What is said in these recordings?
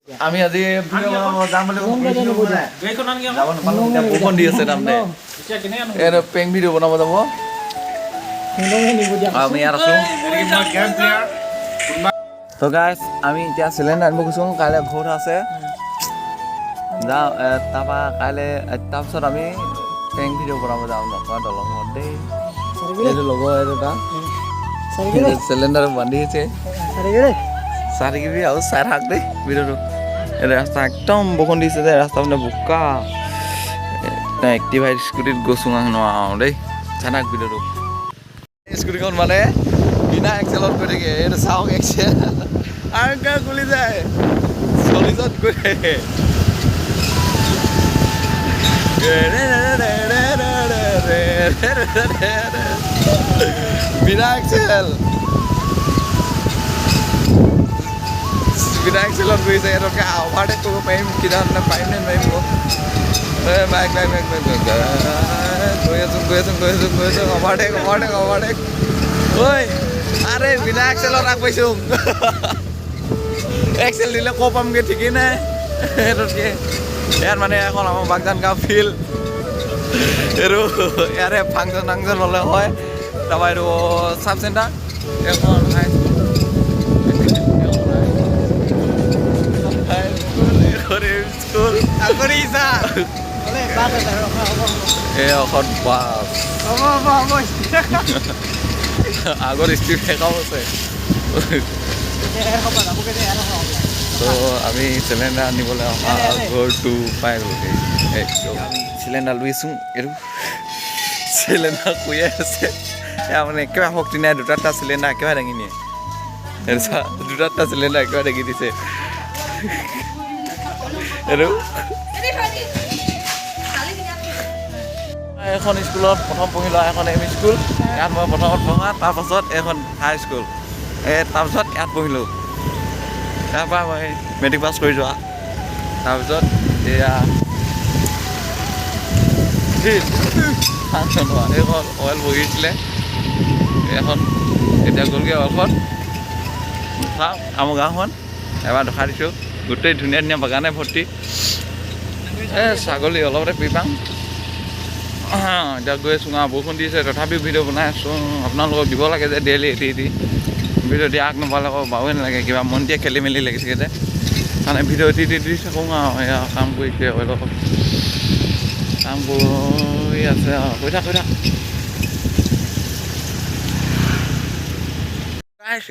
আমি আজি যাম বুলি বৰষুণ দি আছে তাৰমানে এইটো পেং ভিডিঅ' বনাব যাব আমি ইয়াত আছো তো গাইজ আমি এতিয়া চিলিণ্ডাৰ আনিব গৈছোঁ কাইলৈ ভোট আছে যাওঁ তাৰপৰা কাইলৈ তাৰপিছত আমি পেং ভিডিঅ' বনাব যাওঁ নকৰা দলঙত দেই এইটো লগৰ এইটো এটা চিলিণ্ডাৰ বান্ধিছে চাই থাকিবি আৰু চাই থাক দেই ভিডিঅ'টো ৰাস্তা একদম বৰষুণ দিছে যে ৰাস্তা মানে বোকা এক্টিভা স্কুটিত গৈছোঁ নোৱাৰো দেই চাই থাক ভিডিঅ'টো স্কুটিখন মানে বিনা এক্সেলত গৈ থাকে এইটো চাওক এক্সেল আৰু কাৰ গুলি যায় 40ত গৈ থাকে বিনা এক্সেল বিনা এক্সেলত গৈছে এনেকৈ অভাৰটেক কৰিব পাৰিম কিনা পাৰিম নে নোৱাৰিম বাইক বাইক বাইক বাইক গৈ আছোঁ অভাৰটেক ঐ আৰে বিনা এক্সেলত আগ পাইছোঁ এক্সেল দিলে ক'ৰ পামগৈ ঠিকেই নাই সেইটোতকৈ ইয়াত মানে এখন আমাৰ বাগজান গাঁও ফিল্ড এইটো ইয়াৰে ফাংচন হ'লে হয় তাৰপৰা এইটো চাব চেণ্টাৰ এখন হাই স্কুল এই এখন বাছ আগত স্পীড শেষাও আছে তো আমি চিলিণ্ডাৰ আনিবলৈ অহা ঘৰটো পাই গ'লোগৈ একদম চিলিণ্ডাৰ লৈছোঁ এইটো চিলিণ্ডাৰ শুয়ে আছে এয়া মানে একেবাৰে শক্তি নাই দুটা চিলিণ্ডাৰ একেবাৰে দাঙি নিয়ে দুটা চিলিণ্ডাৰ একেবাৰে দাঙি দিছে এইটো এখন স্কুলত প্ৰথম পঢ়িলোঁ এখন এম ই স্কুল ইয়াত মই প্ৰথমত পঢ়া তাৰপাছত এখন হাই স্কুল তাৰপিছত ইয়াত পঢ়িলোঁ ইয়াৰ পৰা মই মেট্ৰিক পাছ কৰি যোৱা তাৰপিছত এয়া এইখন অইল বহিছিলে এখন এতিয়া গ'লগৈ অইলখন চাওক আমাৰ গাঁওখন এবাৰ দেখাই দিছোঁ গোটেই ধুনীয়া ধুনীয়া বাগানে ভৰ্তি ছাগলী অলপতে পি পাম এতিয়া গৈ আছোঁ বৰষুণ দিছে তথাপিও ভিডিঅ' বনাই আছোঁ আপোনালোকক দিব লাগে যে ডেইলি এটি ভিডিঅ' দিয়া আগ নাপালে আকৌ বাবুৱে নালাগে কিবা মনটিয়ে খেলি মেলি লাগিছেগৈ যে মানে ভিডিঅ' এটি দি থাকোঁ আৰু এয়া কাম কৰিছে অলপ কাম কৰি আছে আৰু কৈ থাক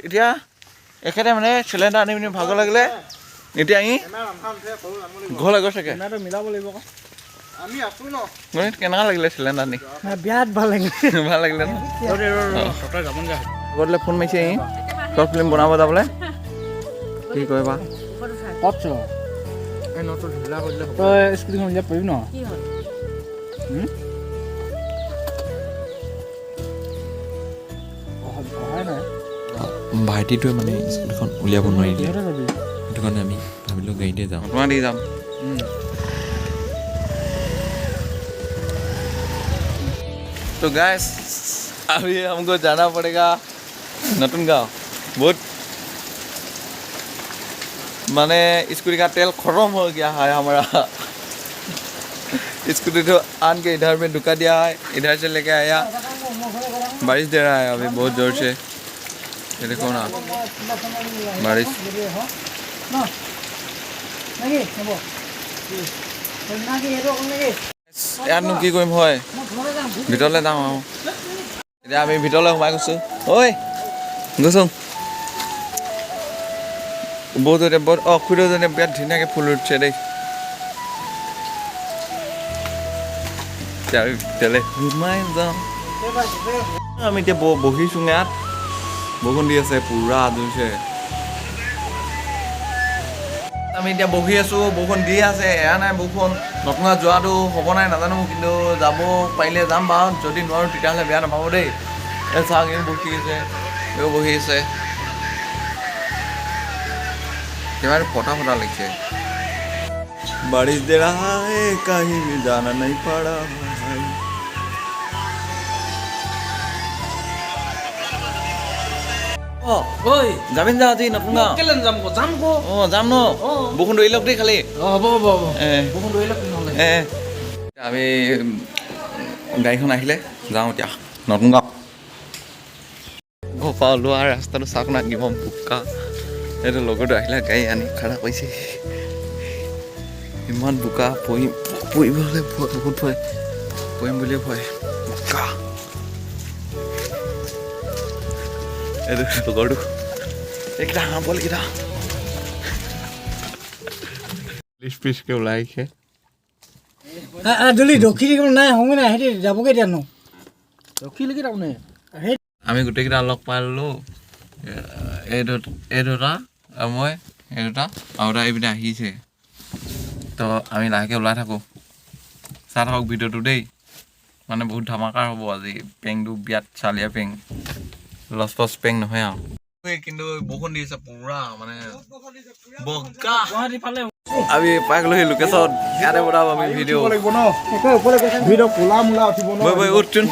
এতিয়া এখেতে মানে চিলিণ্ডাৰ আনি পিনি ভাগৰ লাগিলে এতিয়া আহি ঘৰলৈ গৈ থাকে মিলাব লাগিব কেনেকুৱা লাগিলে চিলিণ্ডাৰ আনি বিৰাট ভাল লাগিলে ন ঘৰলৈ ফোন মাৰিছে আহি শ্বৰ্ট ফিল্ম বনাব যাবলৈ কি কৰিবা স্কুটিখন উলিয়াব পাৰিবি ন ভাইটিটোৱে মানে স্কুটিখন উলিয়াব নোৱাৰিলে সেইটো কাৰণে আমি ভাবিলোঁ গাড়ীতে যাওঁ তোমাৰ দি যাম तो गैस अभी हमको जाना पड़ेगा नतुन गाँव बहुत माने स्कूटी का तेल खत्म हो गया है हमारा स्कूटी तो आन के इधर में ढुका दिया है इधर से लेके आया बारिश दे रहा है अभी बहुत ज़ोर से ये देखो ना बारिश ইয়াতনো কি কৰিম হয় ভিতৰলৈ যাওঁ আৰু এতিয়া আমি ভিতৰলৈ সোমাই গৈছোঁ ঐ গৈছোঁ বহুত খুৰীজনীয়ে বিৰাট ধুনীয়াকৈ ফুল উঠিছে দেই আমি ভিতৰলৈ সোমাই যাওঁ আমি এতিয়া বহিছোঁ ইয়াত বৰষুণ দি আছে পুৰা জোৰছে আমি এতিয়া বহি আছোঁ বৰষুণ দি আছে এয়া নাই বৰষুণ নতুন যোৱাটো হ'ব নাই নাজানো কিন্তু যাব পাৰিলে যাম বাৰু যদি নোৱাৰোঁ তেতিয়াহ'লে বেয়া নাপাব দেই এই চাওক এই বহি আছে এই বহি আছে কিমান ফটা লাগিছে বাৰিশ দে ৰহা হে কাহি জানা নাই পड़ा অঁ ঐ যাবি যাওঁ আজি নতুন গাঁও কেলে যাম আকৌ যাম আকৌ অঁ যাম ন বৰষুণ ধৰি লওক দেই খালি হ'ব হ'ব হ'ব বৰষুণ ধৰি লওক নহ'লে আমি গাড়ীখন আহিলে যাওঁ এতিয়া নতুন গাঁও ঘৰৰ পৰা ওলোৱা ৰাস্তাটো চাওক না কিমান বোকা এইটো লগতো আহিলে গাড়ী আনি খাৰা কৰিছে ইমান বোকা পৰিব হ'লে বহুত ভয় পৰিম বুলিয়ে ভয় বোকা এইটো লগৰটো এইকেইটা হাঁহ পোৱালিকেইটা পিচকে ওলাই আহিছে যদি ৰখি থাকিব নাই সময় নাই সিহঁতি যাবগৈ এতিয়া ৰখি লাগি তাৰমানে আমি গোটেইকেইটা লগ পাই ল'লোঁ এই দুটা আৰু মই এই দুটা আৰু এটা এইপিনে আহিছে তো আমি লাহেকৈ ওলাই থাকোঁ চাই থাকক ভিডিঅ'টো দেই মানে বহুত ধামাকাৰ হ'ব আজি পেংটো বিয়াত চালিয়া পেং লচ পেং নহয় আৰু কিন্তু বৰষুণ দিছে পুৰা মানে বগা আমি পাই গ'লো সেই লোকেশ্যন ইয়াতে বনাম আমি ভিডিঅ' ভিডিঅ' কোলা মোলা উঠিব উঠোন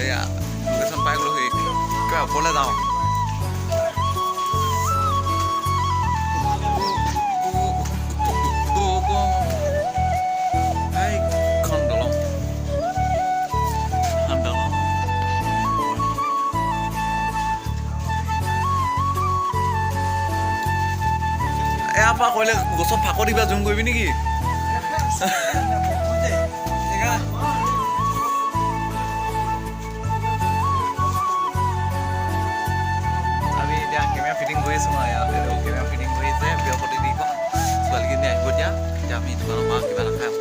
এয়া লোকেশ্যন পাই গ'লো সেই কিবা ওপৰলৈ যাওঁ এয়া পৰা কৰিলে গছত ফাঁকৰ দিবা জুম কৰিবি নেকি আমি এতিয়া কেমেৰা ফিটিং কৰি আছোঁ ন ইয়াত কেমেৰা ফিটিং কৰি আছে বৃহস্পতি দি ছোৱালীখিনি আহিব এতিয়া আমি দোকানৰ পৰা কিবা এটা খাই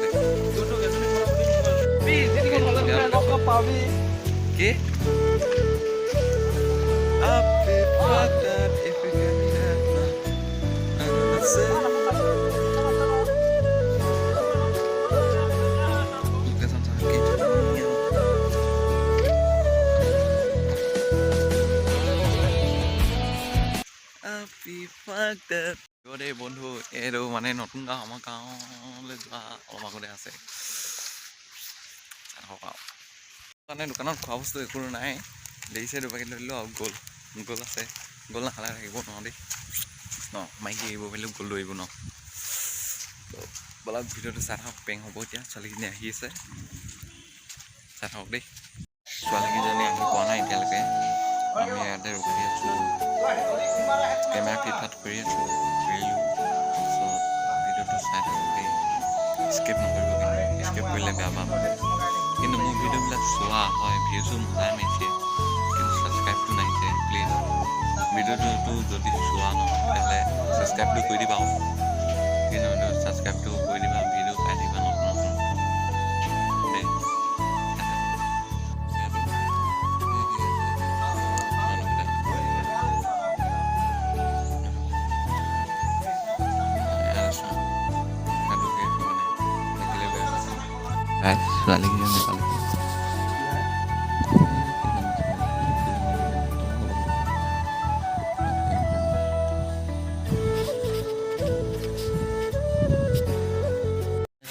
দেই বন্ধু এইটো মানে নতুন গাঁও আমাৰ গাঁৱলৈ যোৱা অলপ আগতে আছে মানে দোকানত খোৱা বস্তু একো নাই দেৰিছে দুপাকেট লৈ দিলোঁ আৰু গ'ল আছে গ'ল নাখালে থাকিব নোৱাৰোঁ দেই ন মাইকী আহিব পাৰিলেও গ'ল লৈ আহিব ন ব'লক ভিডিঅ'টো চাই থাকক পেং হ'ব এতিয়া ছোৱালীখিনি আহি আছে চাই থাকক দেই ছোৱালীকেইজনী আহি পোৱা নাই এতিয়ালৈকে আমি ইয়াতে ৰখি আছোঁ কেমেৰা ফিট কৰি আছোঁ কৰিলোঁ ভিডিঅ'টো চাই থাকক দেই স্কিপ নকৰিব কিন্তু স্কিপ কৰিলে বেয়া পাম কিন্তু মোৰ ভিডিঅ'বিলাক চোৱা হয় ভিউজো মজাই মাৰিছে কিন্তু ছাবস্ক্ৰাইবটো নাহিছে প্লিজ ভিডিঅ'টো যদি চোৱা ন তেতিয়াহ'লে ছাবস্ক্ৰাইবটো কৰি দিবা কিন্তু ছাবস্ক্ৰাইবটো কৰি দিবা ভিডিঅ' পাই দিবা নতুন দেই ছোৱালীকেইজনী নাপালে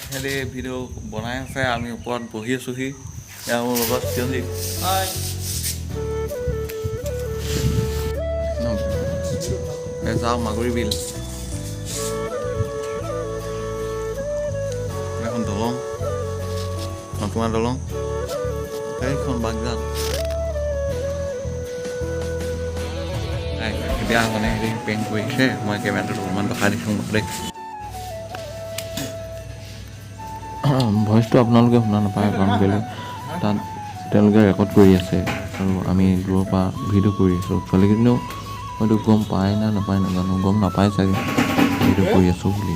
সিহঁতে ভিডিঅ' বনাই আছে আমি ওপৰত বহি আছোঁহি ইয়াৰ মোৰ লগত চিঞৰি যাওঁ মাগুৰী বিল এখন দলং নতুন দলং এইখন বাগজাল এতিয়া মানে হেৰি পেইন কৰিছে মই কেমেৰাটো অকণমান দেখাই দিছোঁ দেই ভইচটো আপোনালোকে শুনা নাপায় কাৰণ কেলৈ তাত তেওঁলোকে ৰেকৰ্ড কৰি আছে আৰু আমি দূৰৰ পৰা ভিডিঅ' কৰি আছোঁ ছোৱালীকেইজনীও হয়তো গম পায় না নাপায় নাজানো গম নাপায় চাগে ভিডিঅ' কৰি আছোঁ বুলি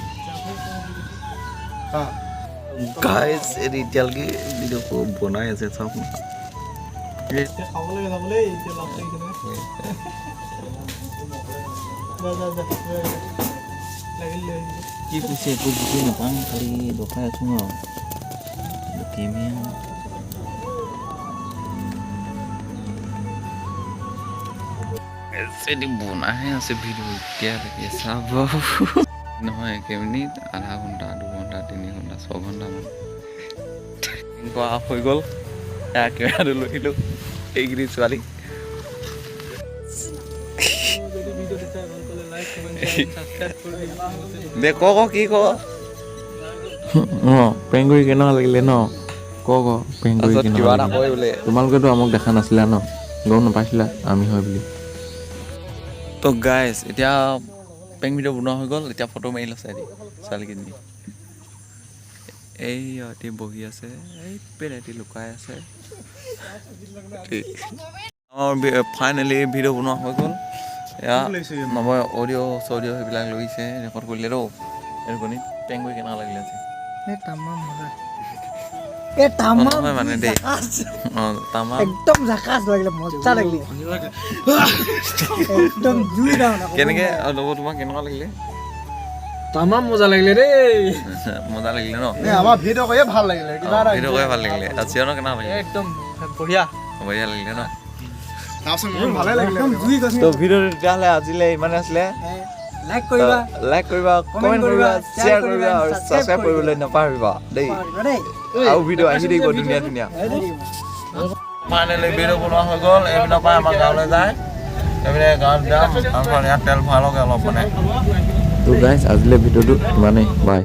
গাইজ এতিয়ালৈকে ভিডিঅ'টো বনাই আছে চাওক কি কৈছে একো বুজি নাপাওঁ খালি দেখাই আছোঁ আৰু কেমেৰা বনাইহে আছে ভিডিঅ' এতিয়ালৈকে চাব নহয় কেইমিনিট আধা ঘণ্টা 2 ঘণ্টা 3 ঘণ্টা 6 ঘণ্টামান কৰা হৈ গ'ল কেমেৰাটো লৈ আহিলোঁ এইকেইদিন ছোৱালী দে ক কি ক প্ৰেংক কৰি কেনেকুৱা লাগিলে ন ক প্ৰেংক কৰি তাৰপিছত কিবা এটা কেনেকুৱা কয় বোলে তোমালোকেতো আমাক দেখা নাছিলা ন গম নাপাইছিলা আমি হয় বুলি তো গাইজ এতিয়া পেং ভিডিঅ' বনোৱা হৈ গ'ল এতিয়া ফটো মাৰি লৈছে এটি ছোৱালীকেইজনী এই ইহঁতি বহি আছে এই পেৰেটি লুকাই আছে আমাৰ ফাইনেলি ভিডিঅ' বনোৱা হৈ গ'ল এয়া নবয় অডিঅ' চডিঅ' সেইবিলাক লৈছে ৰেকৰ্ড কৰিলে ৰ এইটো গণিত পেং কৰি কেনেকুৱা লাগিলে আজি নহয় মানে দেই অঁ তামাম একদম জাকাজ লাগিলে মজা লাগিলে একদম জুই দাও না কেনেকৈ ল'ব তোমাক কেনেকুৱা লাগিলে তামাম মজা লাগিলে দেই মজা লাগিলে ন আমাৰ ভিডিঅ' কৰিয়ে ভাল লাগিলে কিবা এটা ভিডিঅ' কৰি ভাল লাগিলে আৰু চিয়নৰ কেনেকুৱা লাগিলে একদম বঢ়িয়া বঢ়িয়া লাগিলে ন ভালে লাগিলে একদম জুই গৈছে তো ভিডিঅ'টো তেতিয়াহ'লে আজিলৈ ইমানে আছিলে লাইক কৰিবা লাইক কৰিবা কমেণ্ট কৰিবা শ্বেয়াৰ কৰিবা আৰু ছাবস্ক্ৰাইব কৰিবলৈ নাপাহৰিবা দেই আৰু ভিডিঅ' আহি থাকিব ধুনীয়া ধুনীয়া ফাইনেলি ভিডিঅ' বনোৱা হৈ গ'ল এইপিনৰ পৰা আমাৰ গাঁৱলৈ যায় এইপিনে গাঁৱত যাম আমাৰ ইয়াত তেল ভৰালগৈ অলপ মানে তো গাইজ আজিলৈ ভিডিঅ'টো ইমানেই বাই